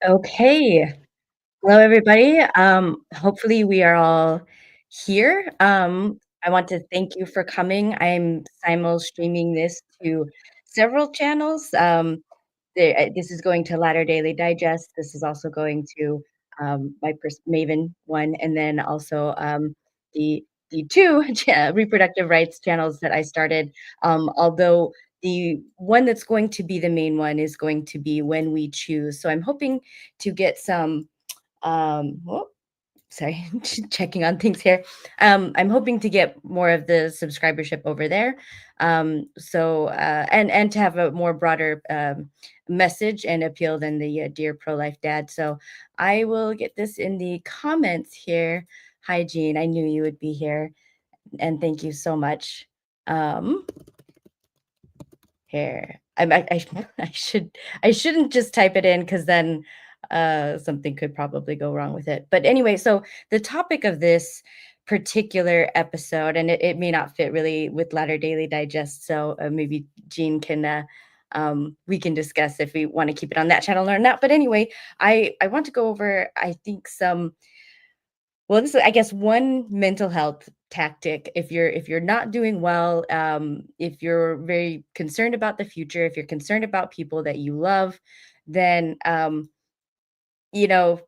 Okay. Hello, everybody. Hopefully we are all here. I want to thank you for coming. I'm simul streaming this to several channels. This is going to Latter Daily Digest. This is also going to my Maven one, and then also the the two reproductive rights channels that I started. Although the one that's going to be the main one is going to be When We Choose. So I'm hoping to get some oh, sorry, checking on things here. I'm hoping to get more of the subscribership over there. And to have a more broader message and appeal than the Dear Pro-Life Dad. So I will get this in the comments here. Hi, Jean. I knew you would be here, and thank you so much. Um, Here. I shouldn't just type it in because then, something could probably go wrong with it. But anyway, so the topic of this particular episode, and it may not fit really with Latter Daily Digest, so, maybe Jean can, we can discuss if we wanna keep it on that channel or not. But anyway, I want to go over, I think, some well, this is, I guess, one mental health tactic. If you're not doing well, if you're very concerned about the future, if you're concerned about people that you love, then you know,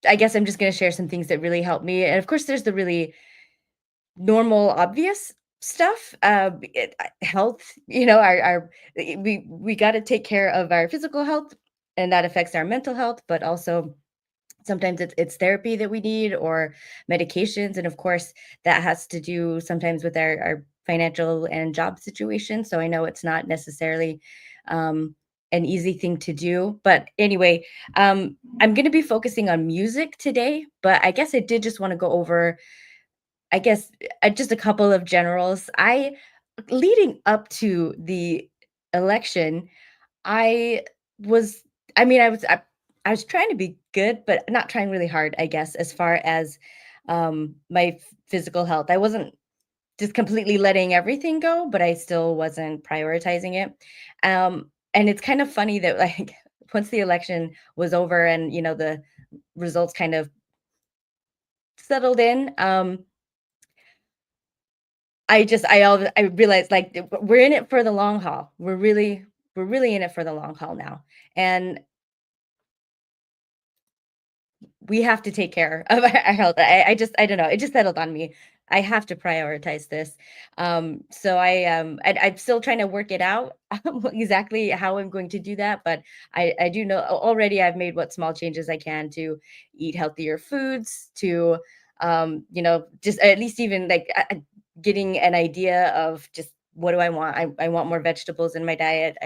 I guess I'm just going to share some things that really helped me. And of course, there's the really normal, obvious stuff. Health, we got to take care of our physical health, and that affects our mental health, but also sometimes it's therapy that we need or medications, and of course, that has to do sometimes with our financial and job situation, so I know it's not necessarily, an easy thing to do, but anyway, I'm gonna be focusing on music today, but I guess I did just wanna go over, I guess, just a couple of generals. I Leading up to the election, I was I mean, I was trying to be good, but not trying really hard, I guess, as far as, my physical health. I wasn't just completely letting everything go, but I still wasn't prioritizing it. And it's kind of funny that, like, once the election was over and, the results kind of settled in, I realized, like, we're in it for the long haul. We're really in it for the long haul now. And we have to take care of our health. I don't know, it just settled on me. I have to prioritize this. I'm still trying to work it out exactly how I'm going to do that, but I do know already I've made what small changes I can to eat healthier foods, to just at least even like getting an idea of just what do I want? I want more vegetables in my diet.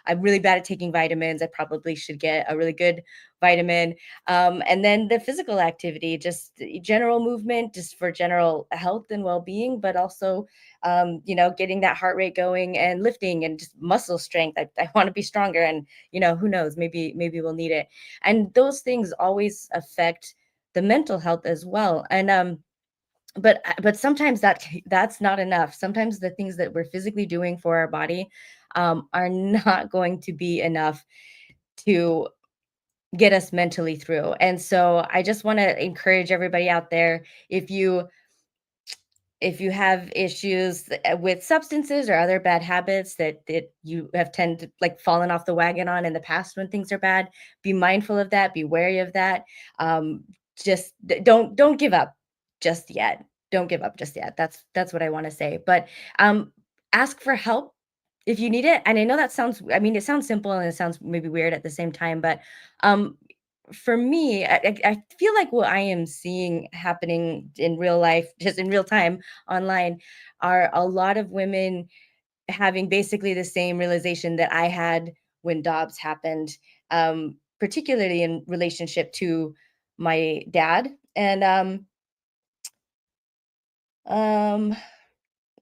I'm really bad at taking vitamins. I probably should get a really good vitamin, and then the physical activity, just general movement, just for general health and well-being, but also, getting that heart rate going and lifting and just muscle strength. I want to be stronger, and who knows, maybe we'll need it. And those things always affect the mental health as well. And but sometimes that's not enough. Sometimes the things that we're physically doing for our body are not going to be enough to get us mentally through. And so I just want to encourage everybody out there, if you have issues with substances or other bad habits that you have tended like fallen off the wagon on in the past when things are bad, be mindful of that, be wary of that. Just don't give up just yet. Don't give up just yet. That's what I want to say. But ask for help if you need it. And I know that sounds, I mean, it sounds simple and it sounds maybe weird at the same time, but um for me, I feel like what I am seeing happening in real life, just in real time online, are a lot of women having basically the same realization that I had when Dobbs happened, particularly in relationship to my dad. And um,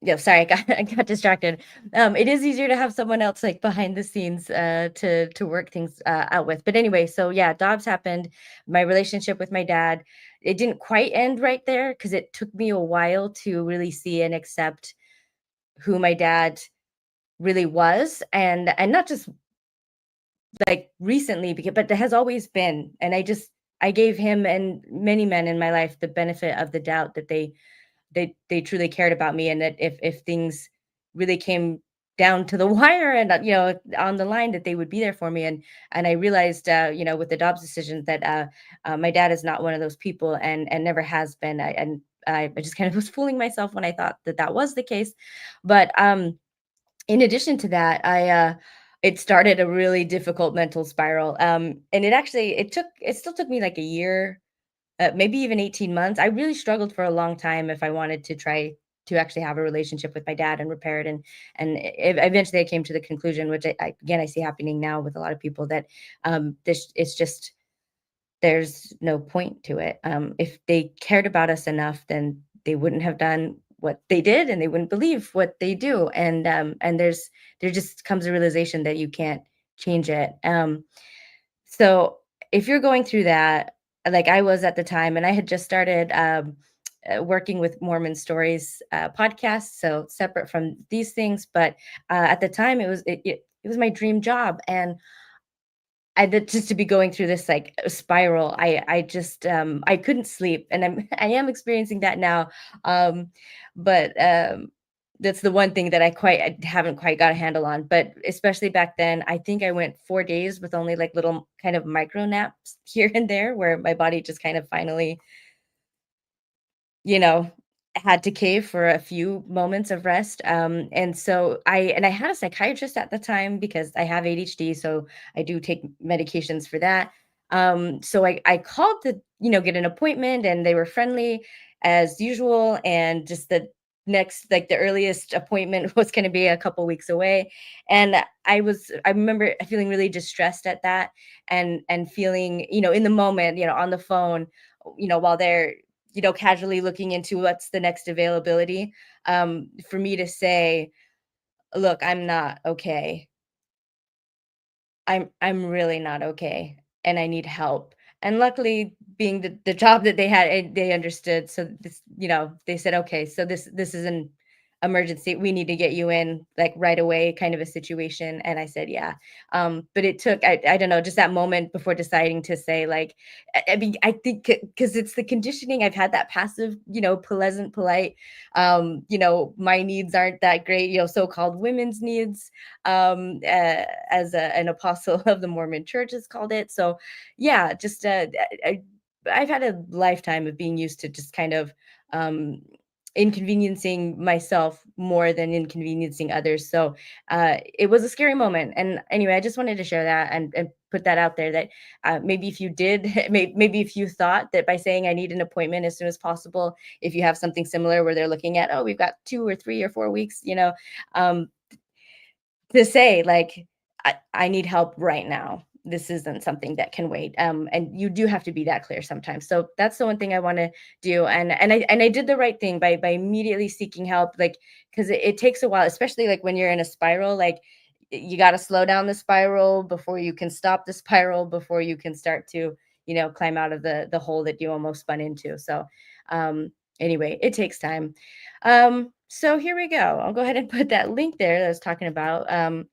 yeah, sorry, I got I got distracted. It is easier to have someone else, like, behind the scenes, to work things, out with. But anyway, so yeah, Dobbs happened. My relationship with my dad, it didn't quite end right there because it took me a while to really see and accept who my dad really was, and not just like recently, because but there has always been, and I gave him and many men in my life the benefit of the doubt that they truly cared about me, and that if things really came down to the wire and on the line, that they would be there for me. And I realized, with the Dobbs decision, that my dad is not one of those people, and never has been. I just kind of was fooling myself when I thought that that was the case. But in addition to that, it started a really difficult mental spiral. And it still took me like a year, maybe even 18 months. I really struggled for a long time if I wanted to try to actually have a relationship with my dad and repair it. And eventually I came to the conclusion, which again I see happening now with a lot of people, that this it's just there's no point to it. If they cared about us enough, then they wouldn't have done what they did, and they wouldn't believe what they do. And there just comes a realization that you can't change it. So if you're going through that, like I was at the time, and I had just started working with Mormon Stories podcast, so separate from these things, but at the time it was my dream job, and just to be going through this like spiral, I couldn't sleep, and I am experiencing that now. Um, but That's the one thing that I haven't quite got a handle on. But especially back then, I think I went 4 days with only like little kind of micro naps here and there, where my body just kind of finally, you know, had to cave for a few moments of rest. And I had a psychiatrist at the time because I have ADHD, so I do take medications for that. So I called to, get an appointment, and they were friendly as usual. And just the earliest appointment was going to be a couple weeks away. And I remember feeling really distressed at that, and feeling, in the moment, on the phone, while they're casually looking into what's the next availability, for me to say, "Look, I'm not okay. I'm really not okay, and I need help." And luckily, being the job that they had, they understood. So they said, "Okay, so this is an emergency. We need to get you in like right away," kind of a situation. And I said, "Yeah." But it took, I don't know, just that moment before deciding to say, like, I mean, I think because it's the conditioning. I've had that passive, pleasant, polite, my needs aren't that great, so-called women's needs, as an apostle of the Mormon Church has called it. So, yeah, just I've had a lifetime of being used to just kind of um, inconveniencing myself more than inconveniencing others. So it was a scary moment. And anyway, I just wanted to share that, and put that out there, that maybe if you did, maybe if you thought that by saying I need an appointment as soon as possible, if you have something similar where they're looking at, oh, we've got 2 or 3 or 4 weeks, um, to say, like, I need help right now. This isn't something that can wait. And you do have to be that clear sometimes. So that's the one thing I want to do. And I did the right thing by immediately seeking help, like, because it takes a while, especially like when you're in a spiral, like you got to slow down the spiral before you can stop the spiral, before you can start to, climb out of the hole that you almost spun into. So anyway, it takes time. So here we go. I'll go ahead and put that link there that I was talking about.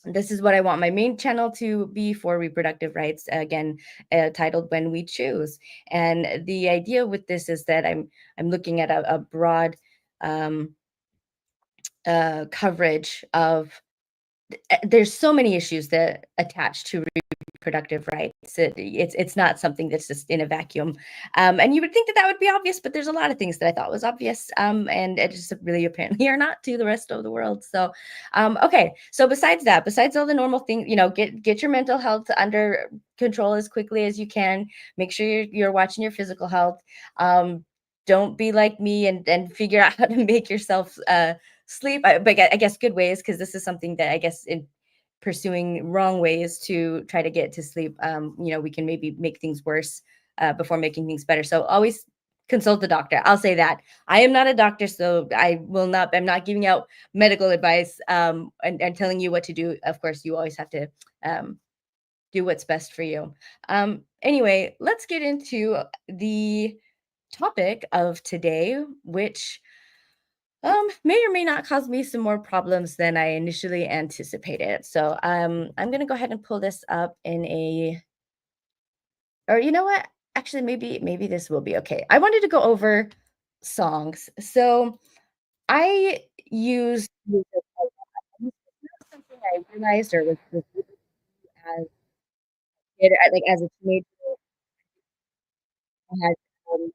This is what I want my main channel to be for: reproductive rights. Again, titled "When We Choose." And the idea with this is that I'm looking at a broad um, coverage of. There's so many issues that attach to reproductive rights. It's not something that's just in a vacuum. And you would think that that would be obvious, but there's a lot of things that I thought was obvious, and it just really apparently are not to the rest of the world. So, okay. So besides all the normal things, get your mental health under control as quickly as you can. Make sure you're watching your physical health. Don't be like me and figure out how to make yourself sleep. But I guess good ways, because this is something that I guess in pursuing wrong ways to try to get to sleep, we can maybe make things worse before making things better. So always consult the doctor. I'll say that. I am not a doctor, so I'm not giving out medical advice, and telling you what to do. Of course, you always have to do what's best for you. Anyway, let's get into the topic of today, which may or may not cause me some more problems than I initially anticipated. So, I'm gonna go ahead and pull this up in a or you know what? Actually, maybe this will be okay. I wanted to go over songs. So, I use music a lot. And it's not something I realized or was really as kid, like, as a teenager, I had, um,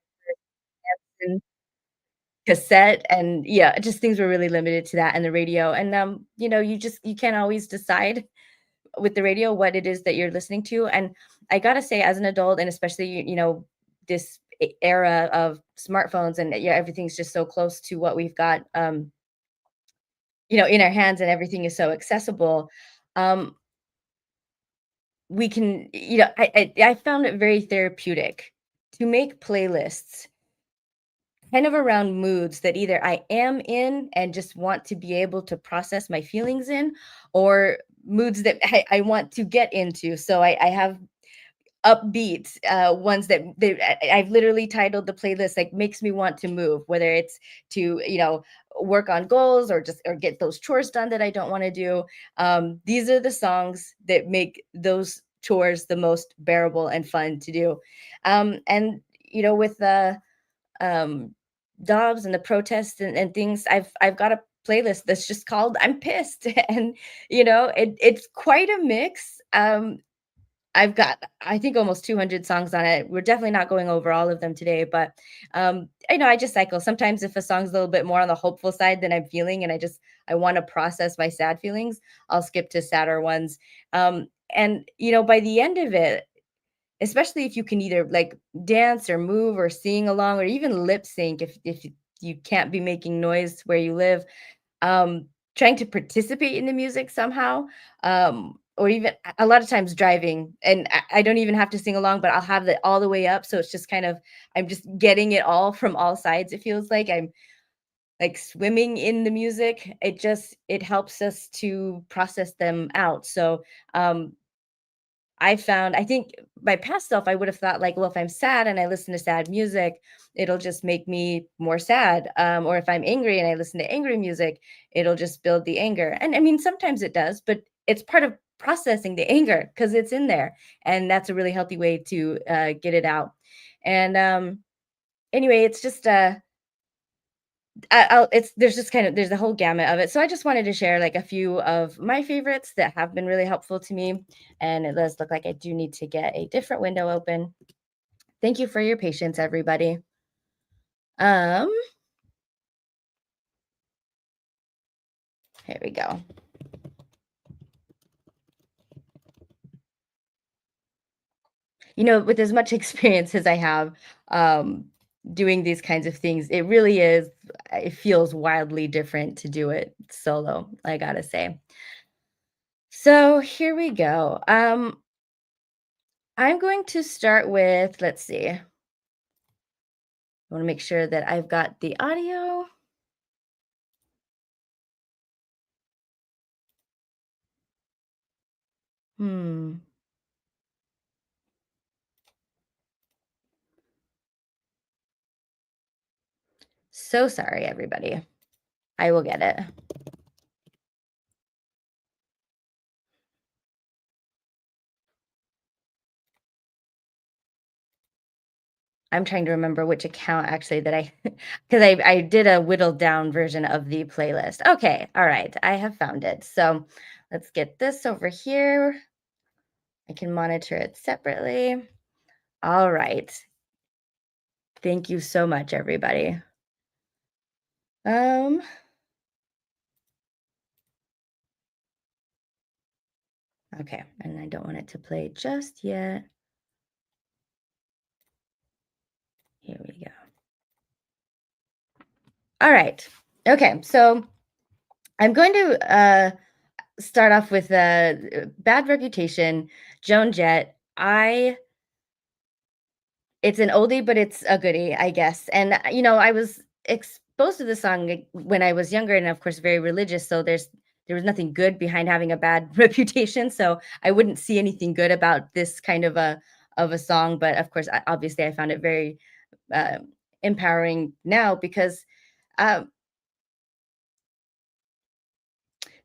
Hanson cassette and yeah, just things were really limited to that and the radio, and, you can't always decide with the radio what it is that you're listening to, and I gotta say as an adult and especially, this era of smartphones and, yeah, everything's just so close to what we've got, in our hands and everything is so accessible, um, we can I found it very therapeutic to make playlists kind of around moods that either I am in and just want to be able to process my feelings in, or moods that I want to get into. So I have upbeat ones I've literally titled the playlist like makes me want to move, whether it's to work on goals or just or get those chores done that I don't want to do. These are the songs that make those chores the most bearable and fun to do. And with the um, Dobbs and the protests and things, I've got a playlist that's just called "I'm Pissed," and it's quite a mix. I've got I think almost 200 songs on it. We're definitely not going over all of them today, but I just cycle. Sometimes if a song's a little bit more on the hopeful side than I'm feeling, and I want to process my sad feelings, I'll skip to sadder ones. And by the end of it, especially if you can either, like, dance or move or sing along or even lip sync if you can't be making noise where you live, um, trying to participate in the music somehow, or even a lot of times driving, and I don't even have to sing along, but I'll have it all the way up, so it's just kind of I'm just getting it all from all sides, it feels like I'm, like, swimming in the music. It helps us to process them out, so, I think my past self, I would have thought like, well, if I'm sad and I listen to sad music, it'll just make me more sad. Or if I'm angry and I listen to angry music, it'll just build the anger. And I mean, sometimes it does, but it's part of processing the anger because it's in there. And that's a really healthy way to get it out. And anyway, it's just it's there's just kind of there's a whole gamut of it. So I just wanted to share like a few of my favorites that have been really helpful to me. And it does look like I do need to get a different window open. Thank you for your patience, everybody. Um, Here we go. With as much experience as I have doing these kinds of things, it feels wildly different to do it solo, I gotta say. So here we go. I'm going to start with, let's see. I want to make sure that I've got the audio. Hmm. So sorry, everybody. I will get it. I'm trying to remember which account actually that I because I did a whittled down version of the playlist. Okay, all right, I have found it. So let's get this over here. I can monitor it separately. All right. Thank you so much, everybody. Um, okay, and I don't want it to play just yet. Here we go. All right. Okay, so I'm going to start off with a Bad Reputation, Joan Jett. It's an oldie, but it's a goodie, I guess. And I was exposed to the song like, when I was younger, and of course, very religious. So there was nothing good behind having a bad reputation. So I wouldn't see anything good about this kind of a song. But of course, obviously, I found it very uh, empowering now because.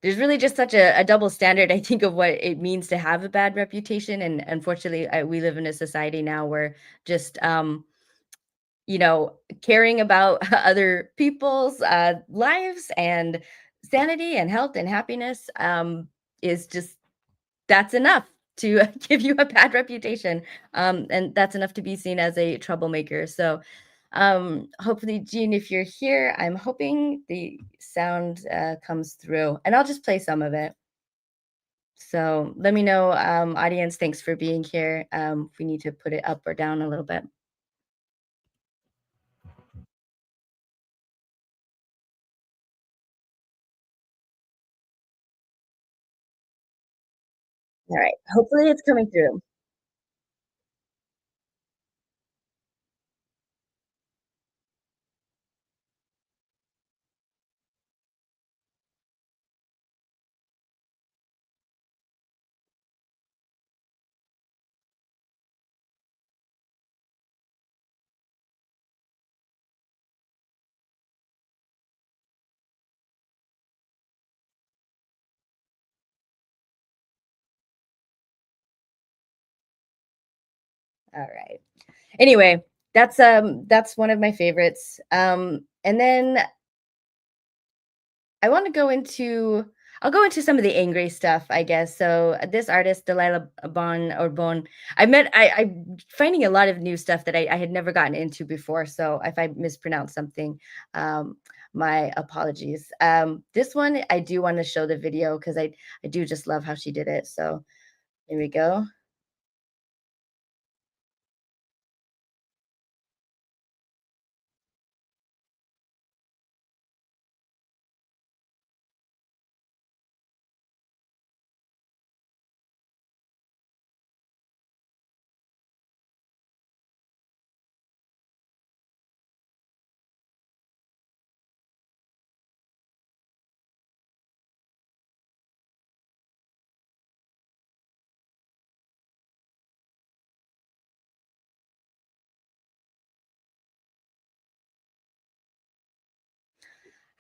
there's really just such a double standard, I think, of what it means to have a bad reputation, and unfortunately, we live in a society now where just, caring about other people's, lives and sanity and health and happiness, is just that's enough to give you a bad reputation, and that's enough to be seen as a troublemaker. So, hopefully, Jean, if you're here, I'm hoping the sound comes through, and I'll just play some of it. So let me know, audience. Thanks for being here. If we need to put it up or down a little bit. All right. Hopefully, it's coming through. All right. Anyway, that's one of my favorites. And then I want to go into I'll go into some of the angry stuff, I guess. So this artist, Delilah Bon, I'm finding a lot of new stuff that I had never gotten into before. So if I mispronounce something, um, my apologies. This one I do want to show the video because I do just love how she did it. So here we go.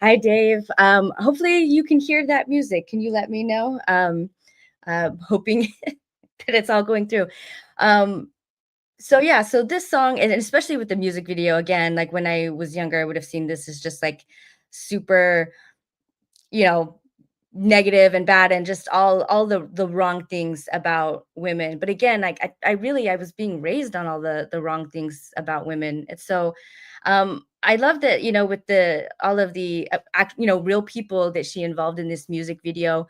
Hi, Dave. Hopefully you can hear that music. Can you let me know? Hoping that it's all going through. Um, so yeah, so this song, and especially with the music video, again, like when I was younger, I would have seen this as just like super, you know, negative and bad and just all the wrong things about women. But again, like I really I was being raised on all the wrong things about women. And so I love that, with the all of the real people that she involved in this music video.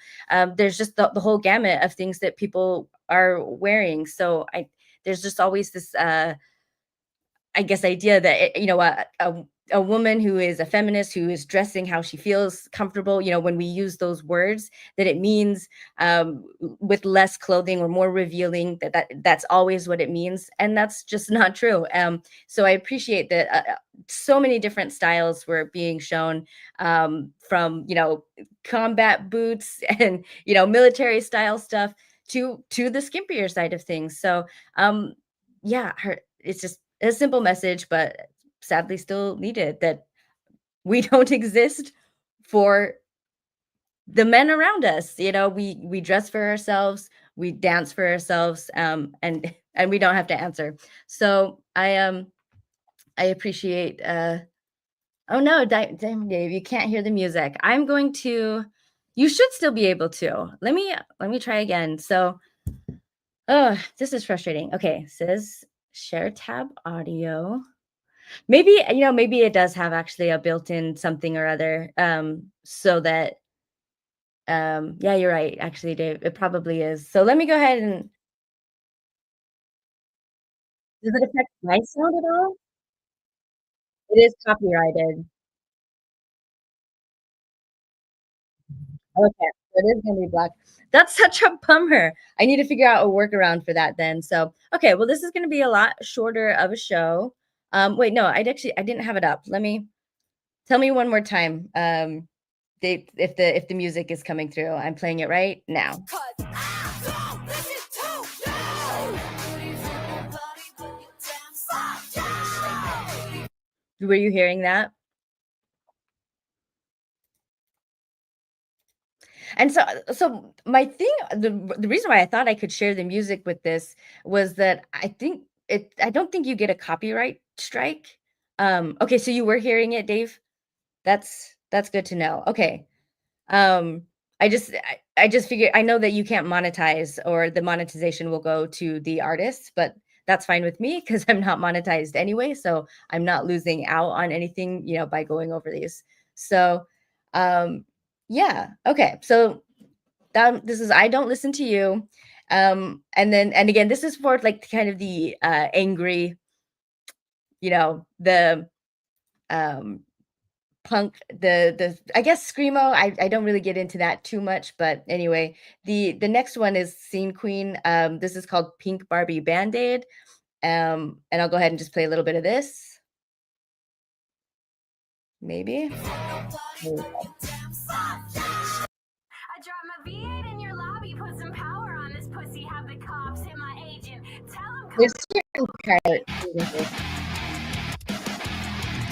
There's just the whole gamut of things that people are wearing. So I there's just always this I guess, idea that, a woman who is a feminist, who is dressing how she feels comfortable, when we use those words, that it means, with less clothing or more revealing, that's always what it means, and that's just not true. So I appreciate that, so many different styles were being shown, from, combat boots and, military style stuff to the skimpier side of things. So, yeah, her it's just a simple message, but sadly still needed, that we don't exist for the men around us. We dress for ourselves, we dance for ourselves, and and we don't have to answer. So I appreciate oh no, damn Dave, you can't hear the music. I'm going to you should still be able to. Let me try again. So oh, this is frustrating. Okay, says share tab audio. Maybe, maybe it does have actually a built-in something or other, so that, yeah, you're right, actually, Dave, it probably is. So let me go ahead and does it affect my sound at all? It is copyrighted. Okay, so it is gonna be black. That's such a bummer. I need to figure out a workaround for that then. So, okay, well, this is gonna be a lot shorter of a show. Wait, no, I didn't have it up. Let me tell me one more time, if the music is coming through. I'm playing it right now. Were you hearing that? And so my thing, the reason why I thought I could share the music with this was that I don't think you get a copyright strike. Okay, so you were hearing it, Dave? That's good to know. Okay. Um, I just figured I know that you can't monetize or the monetization will go to the artist, but that's fine with me because I'm not monetized anyway, so I'm not losing out on anything, by going over these. So, um, yeah, okay. So this is I don't listen to you. And again, this is for like kind of the angry, the um punk, the I guess screamo. I don't really get into that too much, but anyway, the next one is Scene Queen. This is called Pink Barbie Band-Aid. And I'll go ahead and just play a little bit of this, maybe. I drop my V8 in your lobby, put some power on this pussy, have the cops hit my agent. Tell him there's certain part.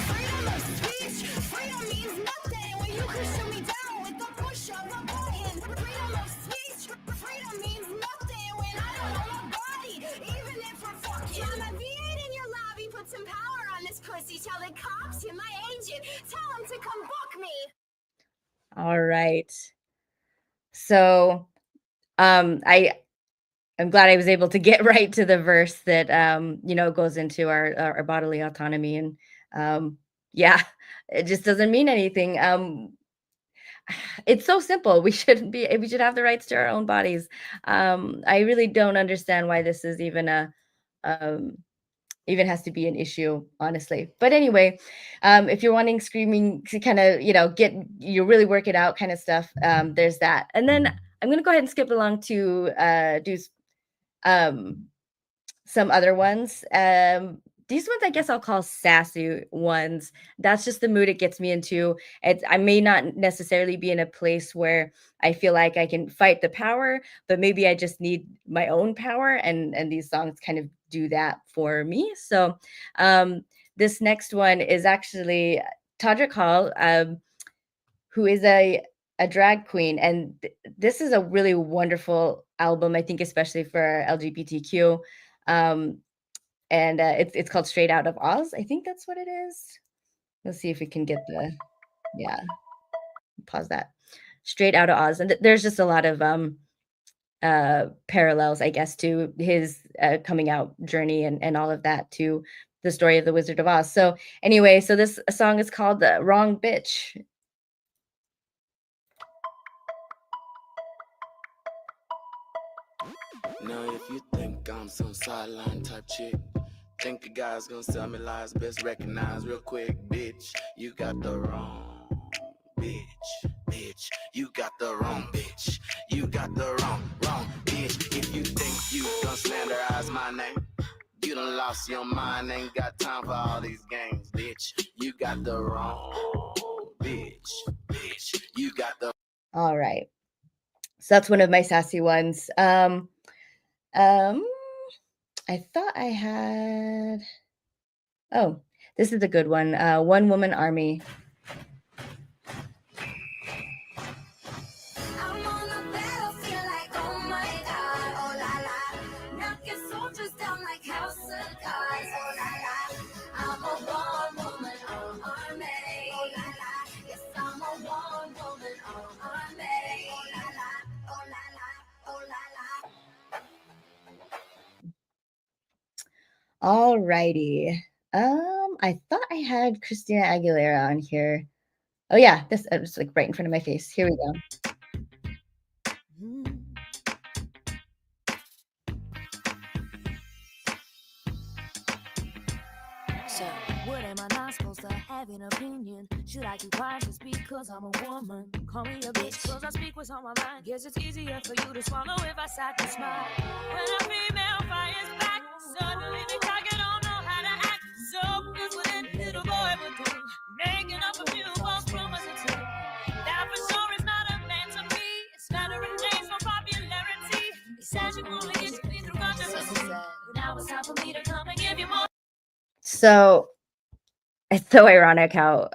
Freedom of speech, freedom means nothing when you can shoot me down with the push of a button. Freedom of speech, freedom means nothing when I don't know my body, even if we're fucking. Drop my V8 in your lobby, put some power on this pussy, tell the cops hit my agent. Tell him to come book me. All right. So, I'm glad I was able to get right to the verse that, goes into our bodily autonomy. And yeah, it just doesn't mean anything. It's so simple. We should have the rights to our own bodies. I really don't understand why this is um, even has to be an issue, honestly. But anyway, if you're wanting screaming to kind of, really work it out kind of stuff, there's that. And then I'm going to go ahead and skip along to do um, some other ones. These ones I guess I'll call sassy ones. That's just the mood it gets me into. I may not necessarily be in a place where I feel like I can fight the power, but maybe I just need my own power, and these songs kind of do that for me. So, this next one is actually Todrick Hall, who is a drag queen, and this is a really wonderful album, I think, especially for LGBTQ. Um, and it's called Straight Out of Oz. I think that's what it is. Let's see if we can get yeah, pause that. Straight Out of Oz, and there's just a lot of parallels, I guess, to his coming out journey and all of that to the story of the Wizard of Oz. So anyway, so this song is called "The Wrong Bitch." Now if you think I'm some sideline type chick, think a guy's gonna sell me lies, best recognize real quick, bitch. You got the wrong bitch, bitch. You got the wrong bitch. You got the wrong bitch. If you think you gonna slanderize my name, you done lost your mind, ain't got time for all these games, bitch. You got the wrong bitch, bitch. You got the. All right. So that's one of my sassy ones. Um, I thought I had. Oh, this is a good one. One Woman Army. I'm on the battlefield like, oh my God, oh la la. Knocking soldiers down like house of cards, oh la la. I'm a one-woman army, oh la la. Yes, I'm a one-woman army, oh la la, oh la la, oh la la. All righty. I thought I had Christina Aguilera on here. Oh yeah, this was like right in front of my face. Here we go. So, what am I not supposed to have an opinion? Should I keep quiet just because I'm a woman? Call me a bitch, cause I speak what's on my mind. Guess it's easier for you to swallow if I sat and smile. When a female fires back, suddenly the cocky don't know how to act. So, that's what that little boy would do. Making up a few false promises. That for sure is not a man to me. It's not a name for popularity. He says you only get to me through controversy. But now it's time for me to come and give you more. So it's so ironic how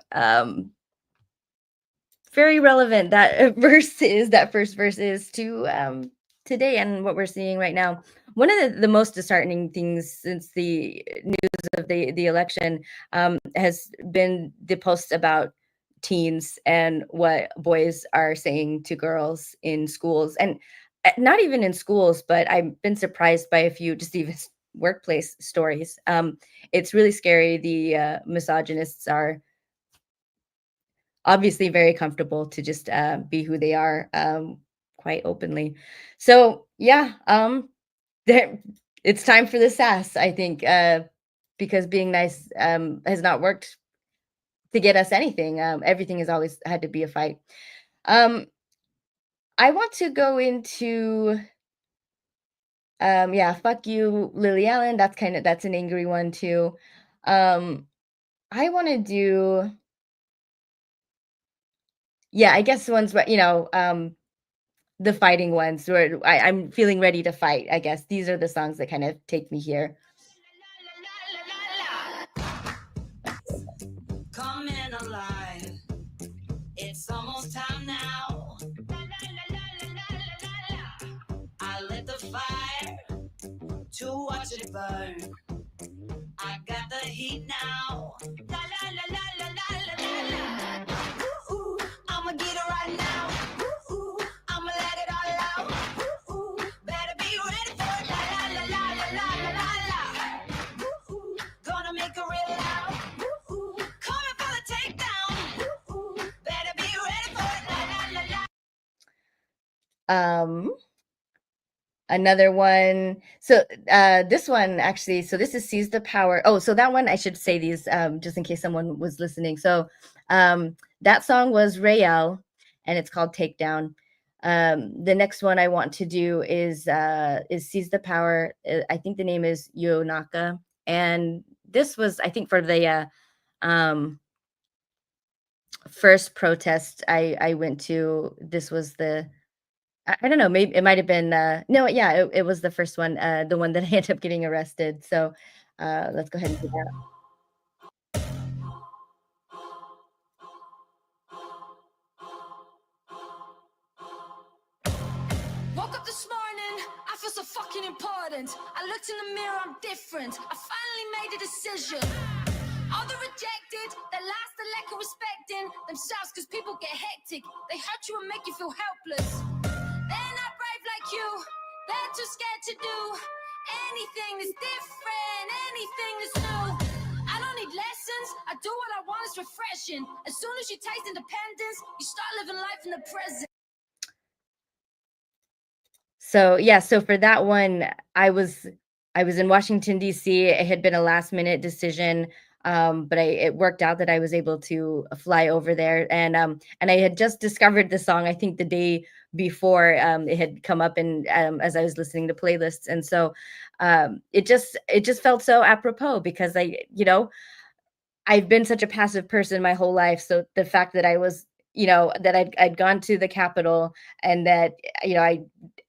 very relevant. That that first verse is to today and what we're seeing right now. One of the most disheartening things since the news of the election has been the posts about teens and what boys are saying to girls in schools, and not even in schools, but I've been surprised by a few just even workplace stories. It's really scary. The misogynists are obviously very comfortable to just be who they are quite openly. So yeah, there, it's time for the sass, I think, because being nice has not worked to get us anything. Everything has always had to be a fight. Um, I want to go into yeah, fuck you, Lily Allen. That's an angry one too. I want to do, yeah, I guess the ones where the fighting ones where I'm feeling ready to fight. I guess these are the songs that kind of take me here. Coming alive. It's almost time now. I lit the fire to watch it burn. I got the heat now. La la la la la la la la. Ooh, ooh, I'ma get it right now. Ooh, ooh, I'ma let it all out. Ooh, ooh, better be ready for it. La la la la la la la la la. Ooh, ooh, gonna make it real loud. Ooh, ooh, coming for the takedown. Ooh, ooh, better be ready for it. La la la la. Another one. So this one actually, so this is Seize the Power. Oh, so that one I should say these just in case someone was listening. So that song was Rael and it's called Takedown. The next one I want to do is Seize the Power. I think the name is Yonaka. And this was, I think, for the first protest I went to. This was the, I don't know, maybe it might have been no, yeah, it was the first one, the one that I ended up getting arrested. So let's go ahead and do that. Woke up this morning, I feel so fucking important. I looked in the mirror, I'm different. I finally made a decision. All the rejected, that lost the lack of respecting themselves cause people get hectic. They hurt you and make you feel helpless. They're not brave like you, they're too scared to do anything that's different, anything that's new. I don't need lessons, I do what I want, it's refreshing. As soon as you taste independence, you start living life in the present. So yeah, so for that one, I was in Washington D.C. It had been a last minute decision, but it worked out that I was able to fly over there, and I had just discovered the song. I think the day before it had come up, and as I was listening to playlists, and so it just felt so apropos because I've been such a passive person my whole life. So the fact that I was, that I'd gone to the Capitol and that, I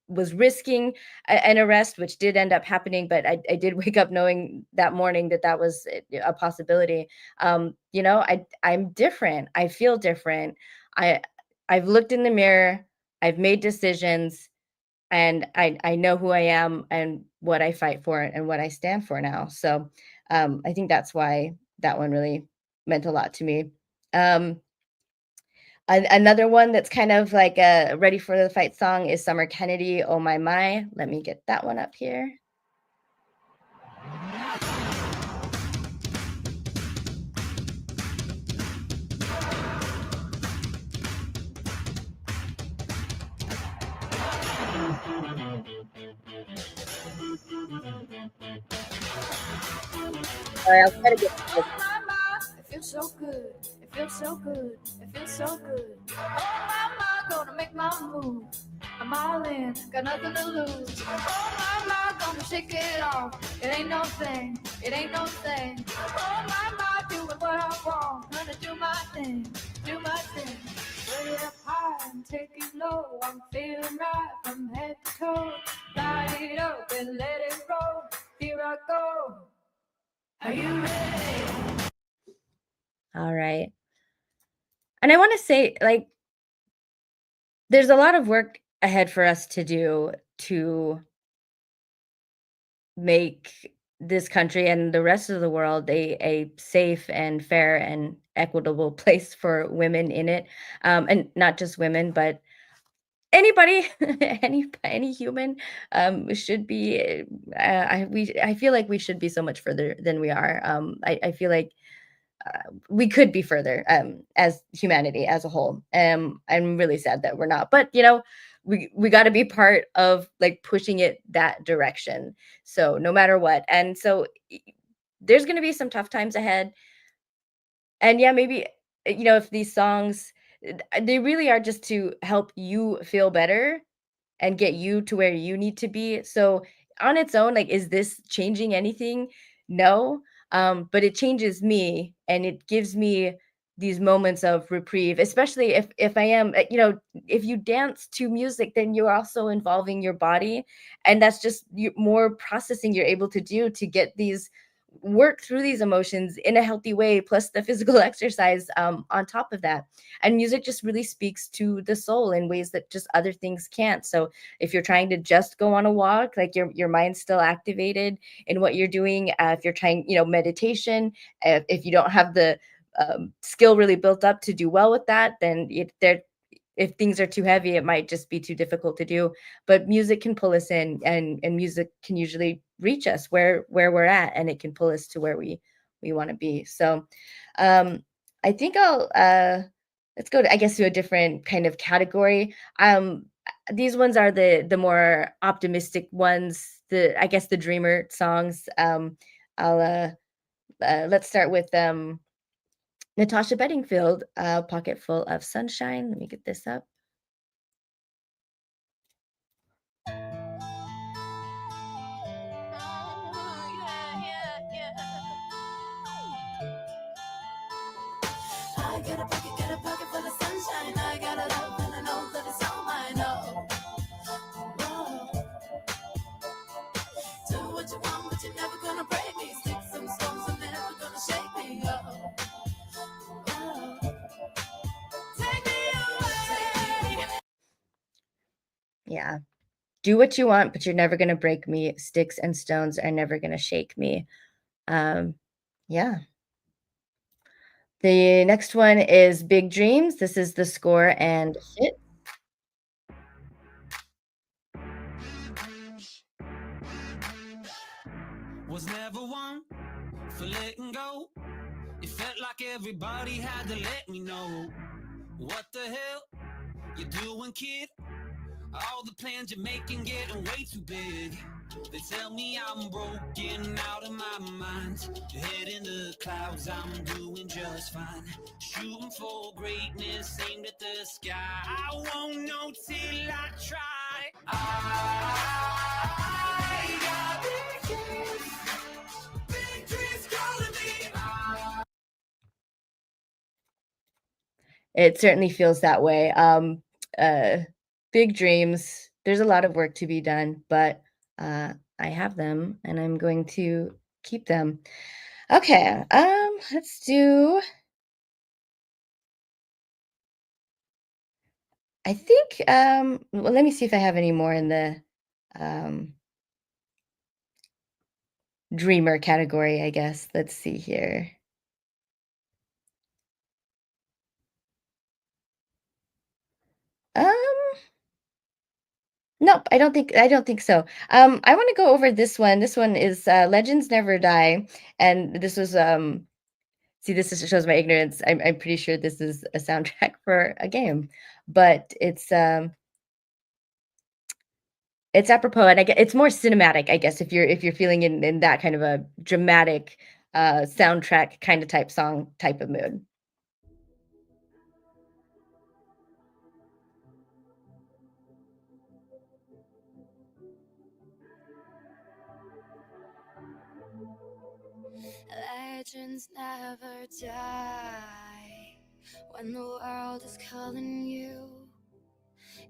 was risking an arrest, which did end up happening, but I did wake up knowing that morning that that was a possibility. I'm different. I feel different. I, I've looked in the mirror. I've made decisions, and I know who I am and what I fight for and what I stand for now. So I think that's why that one really meant a lot to me. Um, Another one that's kind of like a ready for the fight song is Summer Kennedy. Oh my my. Let me get that one up here. All right, I'll try to get this. It feels so good. It feels so good. It feels so good. Oh my, gonna make my move. I'm all in, got nothing to lose. Oh my, gonna shake it off. It ain't no thing. It ain't no thing. Oh my, doing what I want. Gonna do my thing. Do my thing. Way up high and take it low. I'm feeling right from head to toe. Light it up and let it roll. Here I go. Are you ready? All right. And I want to say, like, there's a lot of work ahead for us to do to make this country and the rest of the world a safe and fair and equitable place for women in it, and not just women, but anybody, any human, should be. I feel like we should be so much further than we are. I feel like we could be further as humanity as a whole. I'm really sad that we're not, but we got to be part of like pushing it that direction. So no matter what, and so there's going to be some tough times ahead, and yeah, maybe if these songs, they really are just to help you feel better and get you to where you need to be. So on its own, like, is this changing anything? No. But it changes me and it gives me these moments of reprieve, especially if I am, if you dance to music, then you're also involving your body. And that's just more processing you're able to do to get these work through these emotions in a healthy way, plus the physical exercise on top of that. And music just really speaks to the soul in ways that just other things can't. So if you're trying to just go on a walk, like your mind's still activated in what you're doing. If you're trying, meditation, if you don't have the skill really built up to do well with that, then if things are too heavy, it might just be too difficult to do. But music can pull us in, and music can usually reach us where we're at, and it can pull us to where we want to be. So um I think I'll let's go to, I guess, to a different kind of category. These ones are the more optimistic ones, the, I guess, the dreamer songs. I'll let's start with Natasha Bedingfield, Pocket Full of Sunshine. Let me get this up. I got a pocket full of sunshine. I got a love and I know that it's all mine. Oh, do what you want, but you're never gonna break me. Sticks and stones are never gonna shake me. Oh, take me away. Yeah. Do what you want, but you're never gonna break me. Sticks and stones are never gonna shake me. Um, yeah. The next one is Big Dreams. This is the score and fit. Was never one for letting go. It felt like everybody had to let me know. What the hell you doing, kid? All the plans you're making getting way too big. They tell me I'm broken out of my mind. Head in the clouds, I'm doing just fine. Shooting for greatness, aimed at the sky. I won't know till I try. I got big dreams calling me. It certainly feels that way. Uh, Big dreams. There's a lot of work to be done, but I have them, and I'm going to keep them. Okay. Let's do. I think. Well, let me see if I have any more in the um, dreamer category. I guess. Let's see here. Um, Nope, I don't think so. I wanna go over this one. This one is, Legends Never Die, and this was, see, this just shows my ignorance. I'm pretty sure this is a soundtrack for a game, but it's apropos, and it's more cinematic, I guess, if you're feeling in that kind of a dramatic, soundtrack kinda type song type of mood. Legends never die when the world is calling you.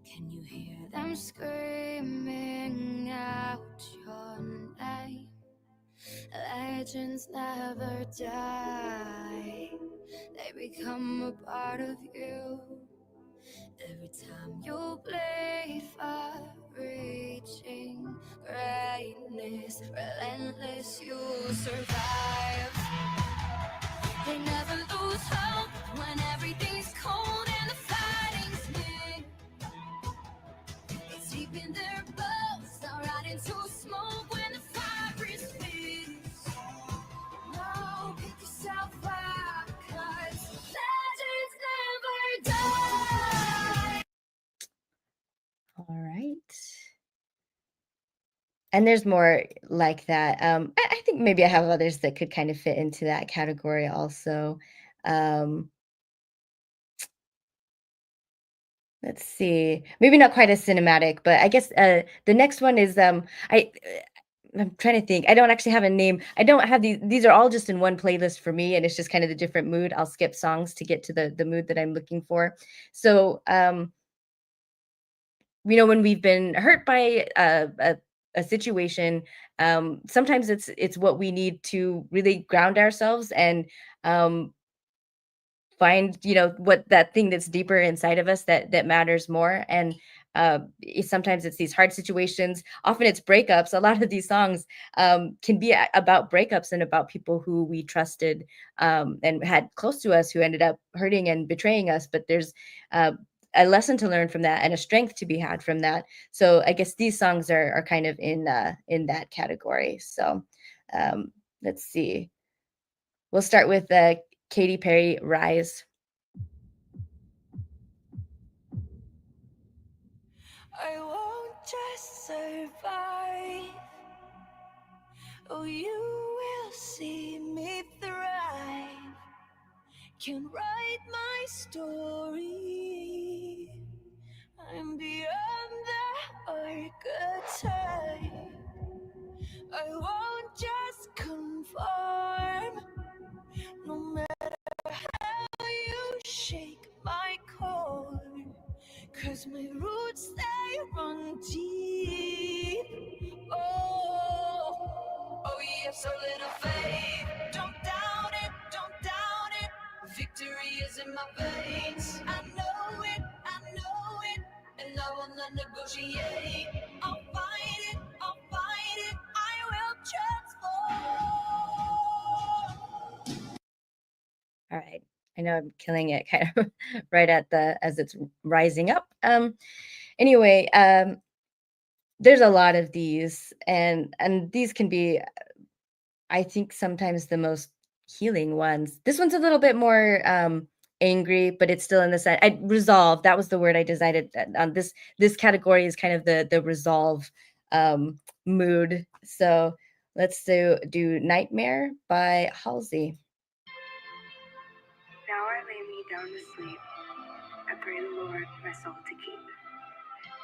Can you hear them screaming out your name? Legends never die, they become a part of you. Every time you play far-reaching greatness, relentless, you survive. They never lose hope when everything's cold and the fighting's near. It's deep in their bones, they'll rot into smoke when the fire is fierce. No, pick yourself up, 'cause legends never die. All right. And there's more like that. I think maybe I have others that could kind of fit into that category also. Um, let's see. Maybe not quite as cinematic, but I guess the next one is I'm trying to think. I don't actually have a name. I don't have these are all just in one playlist for me, and it's just kind of the different mood. I'll skip songs to get to the mood that I'm looking for. So when we've been hurt by a situation, sometimes it's what we need to really ground ourselves and um, find what that thing that's deeper inside of us that matters more. And sometimes it's these hard situations, often it's breakups. A lot of these songs can be about breakups and about people who we trusted and had close to us who ended up hurting and betraying us, but there's uh, a lesson to learn from that and a strength to be had from that. So I guess these songs are kind of in that category. So um, let's see, we'll start with Katy Perry, Rise. I won't just survive. Oh, you will see me thrive. Can write my story. I'm beyond the archetype. I won't just conform. No matter how you shake my core, 'cause my roots, they run deep. Oh, you have so little faith. Don't doubt it, don't doubt it. Victory is in my veins. I know it, and I will not negotiate. I'll fight it, I will transform. All right. I know I'm killing it kind of right as it's rising up. Anyway, there's a lot of these and these can be, I think, sometimes the most healing ones. This one's a little bit more angry, but it's still in the set. Resolve, that was the word I decided on. This category is kind of the resolve mood. So let's do Nightmare by Halsey. Now I lay me down to sleep. I pray the Lord my soul to keep.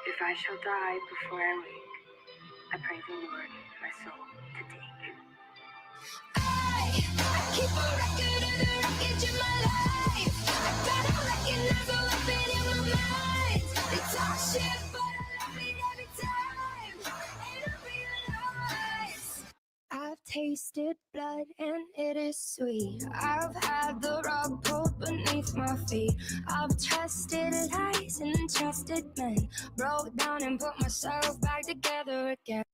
If I shall die before I wake, I pray the Lord my soul to take. I keep a record of the wreckage in my life. I gotta recognize the weapon in my mind. They talk shit, but I love it every time. And I realize I've tasted blood and it is sweet. I've had the rug pulled beneath my feet. I've trusted lies and trusted men. Broke down and put myself back together again.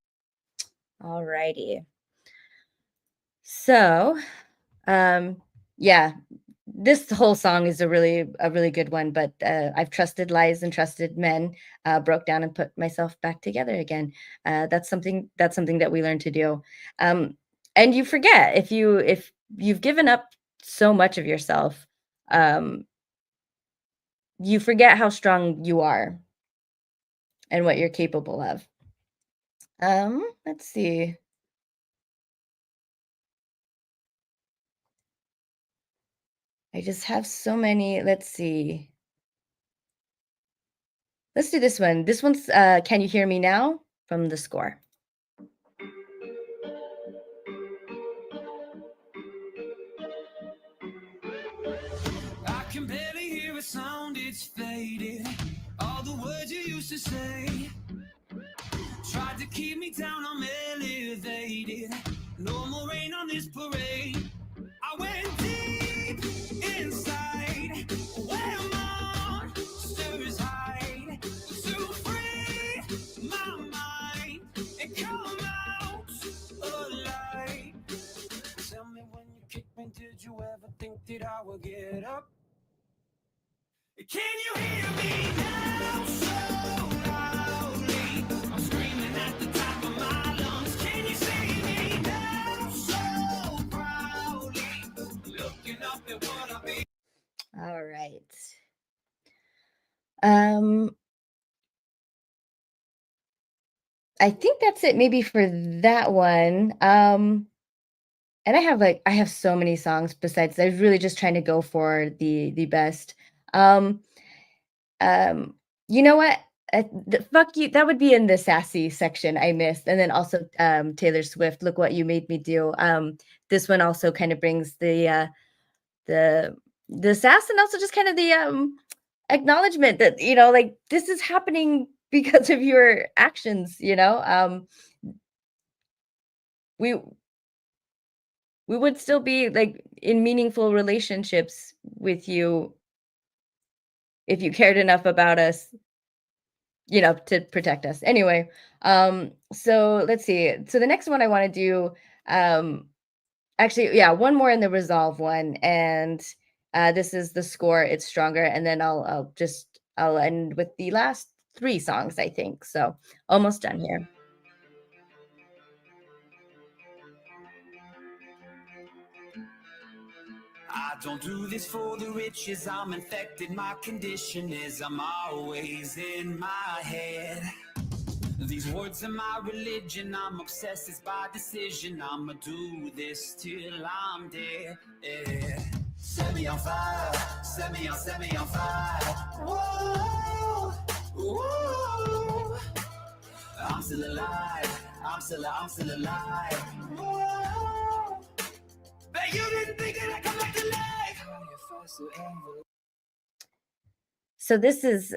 All righty. So, yeah, this whole song is a really good one, but I've trusted lies and trusted men, broke down and put myself back together again. That's something that we learn to do. And you forget if you've given up so much of yourself, you forget how strong you are and what you're capable of. Let's see. I just have so many. Let's see. Let's do this one. This one's Can You Hear Me Now from The Score. I can barely hear a sound, it's faded. All the words you used to say tried to keep me down, I'm elevated. No more rain on this parade. I went deep inside where monsters hide. morning, did you ever think that I would get up? Can you hear me now so loudly? I'm screaming at the top of my lungs. Can you see me now so proudly? Looking up at what I be. All right. Um, I think that's it maybe for that one. And I have so many songs besides. I was really just trying to go for the best. Um, um, you know what? Fuck you. That would be in the sassy section I missed, and then also Taylor Swift. Look what you made me do. This one also kind of brings the the sass and also just kind of the acknowledgement that like this is happening because of your actions. We we would still be like in meaningful relationships with you if you cared enough about us, to protect us. Anyway, so let's see. So the next one I want to do, um, actually, yeah, one more in the resolve one, and this is the score. It's stronger, and then I'll end with the last three songs, I think. So almost done here. I don't do this for the riches, I'm infected. My condition is I'm always in my head. These words are my religion, I'm obsessed, it's by decision. I'ma do this till I'm dead. Yeah. Set me on fire, set me on fire. Whoa, whoa. I'm still alive, I'm still alive. Whoa. But you didn't think that I come back to life. So this is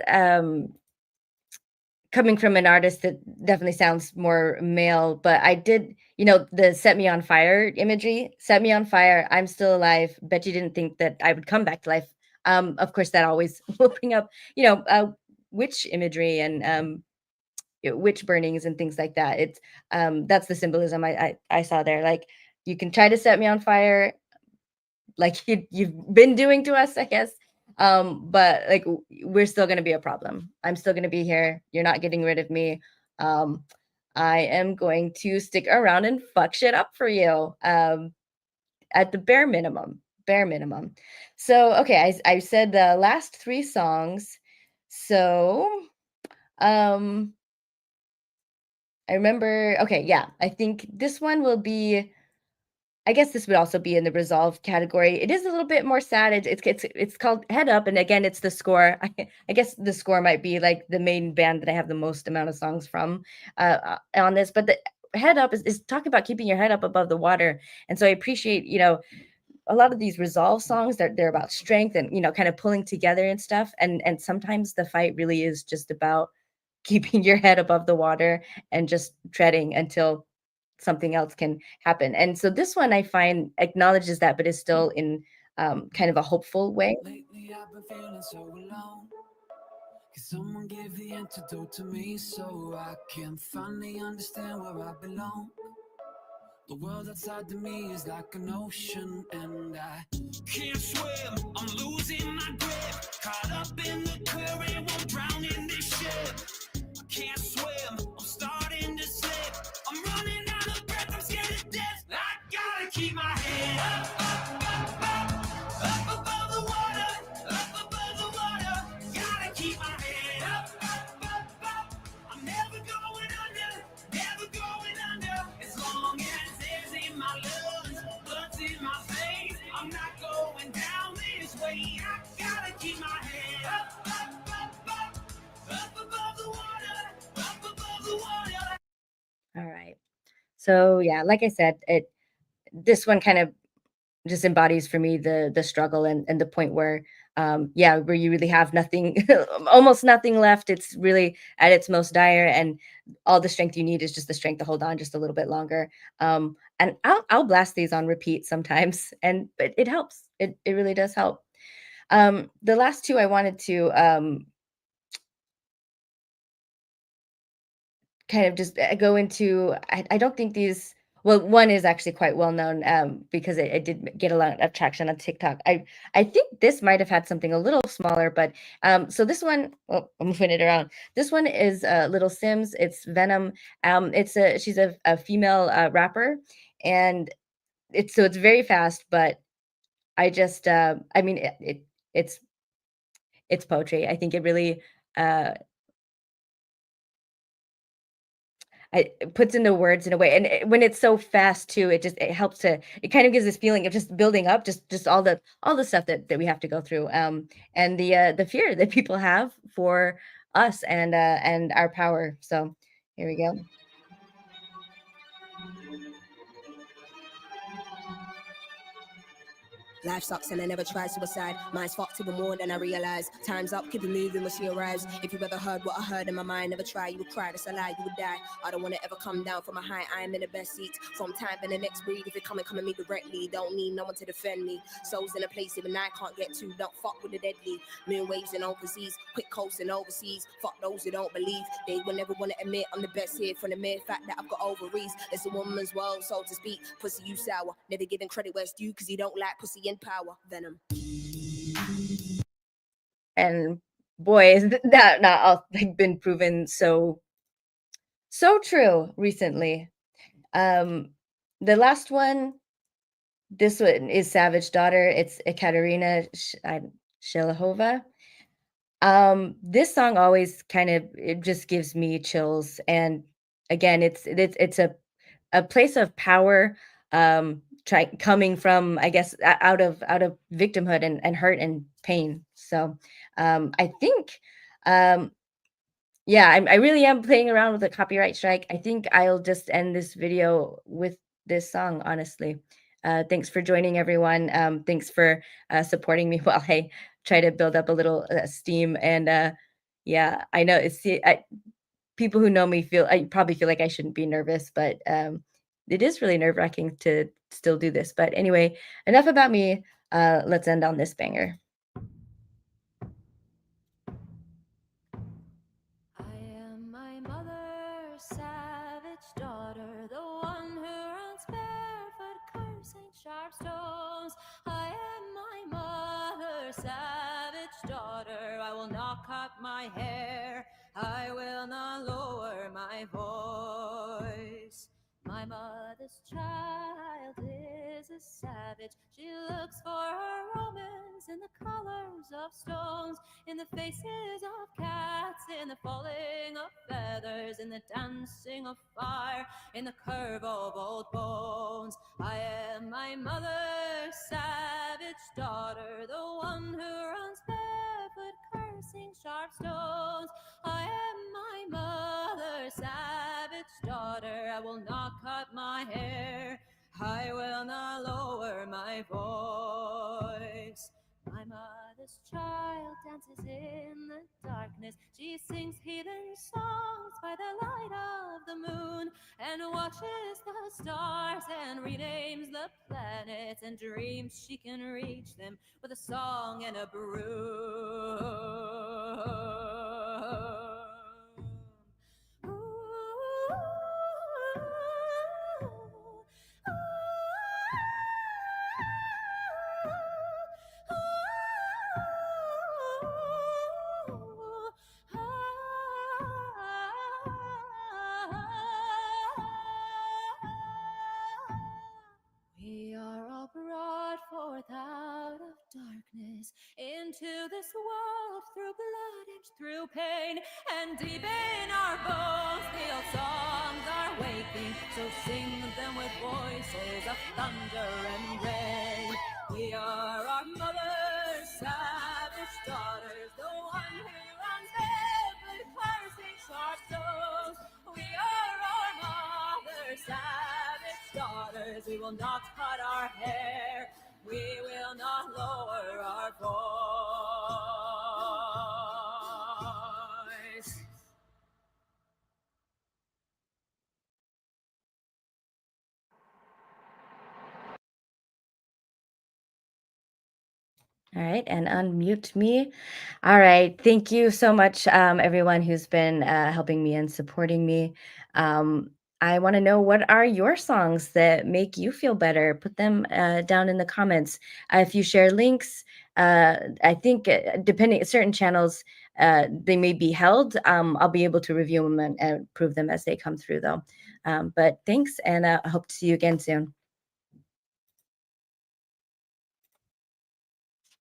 coming from an artist that definitely sounds more male, but I did, the set me on fire imagery, set me on fire, I'm still alive. Bet you didn't think that I would come back to life. Of course, that always will bring up, witch imagery and witch burnings and things like that. It's that's the symbolism I saw there. Like you can try to set me on fire, like you've been doing to us, I guess. But like we're still gonna be a problem. I'm still gonna be here. You're not getting rid of me. Um, I am going to stick around and fuck shit up for you. At the bare minimum. Bare minimum. So okay, I said the last three songs. So um I remember, okay, yeah, I think this one will be, I guess this would also be in the resolve category. It is a little bit more sad. It's called Head Up, and again, it's the score. I guess the score might be like the main band that I have the most amount of songs from on this. But the Head Up is talking about keeping your head up above the water, and so I appreciate a lot of these resolve songs. They're about strength and kind of pulling together and stuff. And sometimes the fight really is just about keeping your head above the water and just treading until something else can happen. And so this one I find acknowledges that, but is still in kind of a hopeful way. Lately I've been feeling so alone. Can someone give the antidote to me so I can finally understand where I belong? The world outside to me is like an ocean and I can't swim, I'm losing my grip. Caught up in the current, won't drown in this ship. I can't swim, I'm starting to slip. I'm running out of breath, I'm scared to death. I gotta keep my head up above the water, up above the water. Gotta keep my head up. I'm never going under, never going under. As long as air's in my lungs, blood's in my veins, I'm not going down this way. I gotta keep my head up above the water, up above the water. All right. So yeah, like I said, this one kind of just embodies for me the struggle and the point where where you really have nothing, almost nothing left. It's really at its most dire, and all the strength you need is just the strength to hold on just a little bit longer. And I'll blast these on repeat sometimes, and but it helps. It really does help. The last two I wanted to kind of just go into. I don't think these Well, one is actually quite well known, because it did get a lot of traction on TikTok. I think this might have had something a little smaller, but, so this one oh, I'm moving it around. This one is, Little Sims, it's Venom. She's a female, rapper, and it's very fast, but I mean, it's poetry. I think it really, uh it puts into words in a way, and when it's so fast too, it helps to it kind of gives this feeling of just building up, just all the stuff that we have to go through, and the fear that people have for us and our power. So here we go. Life sucks and I never tried suicide. Mine's fucked even more than I realize. Time's up, keep it moving when she arrives. If you ever heard what I heard in my mind, never try, you would cry, that's a lie, you would die. I don't wanna ever come down from a high, I am in the best seat. From time in the next breed, if you come at me directly, don't need no one to defend me. Souls in a place even I can't get to, don't fuck with the deadly. Moon waves and overseas, quick coasting overseas. Fuck those who don't believe, they will never wanna admit I'm the best here from the mere fact that I've got ovaries. It's a woman's world, so to speak. Pussy, you sour, never giving credit where it's due, cause you don't like pussy in power. Venom. And boy, is that not all like been proven so true recently. Um, the last one, this one is Savage Daughter. It's Ekaterina Shelahova. This song always kind of it just gives me chills, and again, it's a place of power, coming from, I guess, out of victimhood and hurt and pain. So, I think, um, yeah, I really am playing around with a copyright strike. I think I'll just end this video with this song, honestly. Thanks for joining, everyone. Thanks for supporting me while I try to build up a little steam. And yeah, I know people who know me I probably feel like I shouldn't be nervous, but it is really nerve wracking to still do this. But anyway, enough about me. Let's end on this banger. I am my mother's savage daughter, the one who runs barefoot, cursing sharp stones. I am my mother's savage daughter. I will not cut my hair, I will not lower my voice. My mother's child is a savage. She looks for her romance in the colors of stones, in the faces of cats, in the falling of feathers, in the dancing of fire, in the curve of old bones. I am my mother's savage daughter, the one who runs barefoot, cursing sharp stones. I am my mother's savage daughter. I will not cut my hair, I will not lower my voice. My mother's child dances in the darkness. She sings heathen songs by the light of the moon, and watches the stars and renames the planets, and dreams she can reach them with a song and a broom. We are all brought forth out of darkness into this world through blood and through pain, and deep in our bones the old songs are waking. So sing them with voices of thunder and rain. We are our mother's savage daughters, the one who runs barefoot, cursing sharp stones. We are our mother's savage daughters. We will not cut our hair, we will not lower our voice. All right, and unmute me. All right, thank you so much, everyone who's been helping me and supporting me. I want to know, what are your songs that make you feel better? Put them down in the comments. If you share links, I think depending certain channels, they may be held. I'll be able to review them and prove them as they come through, though. But thanks, and I hope to see you again soon.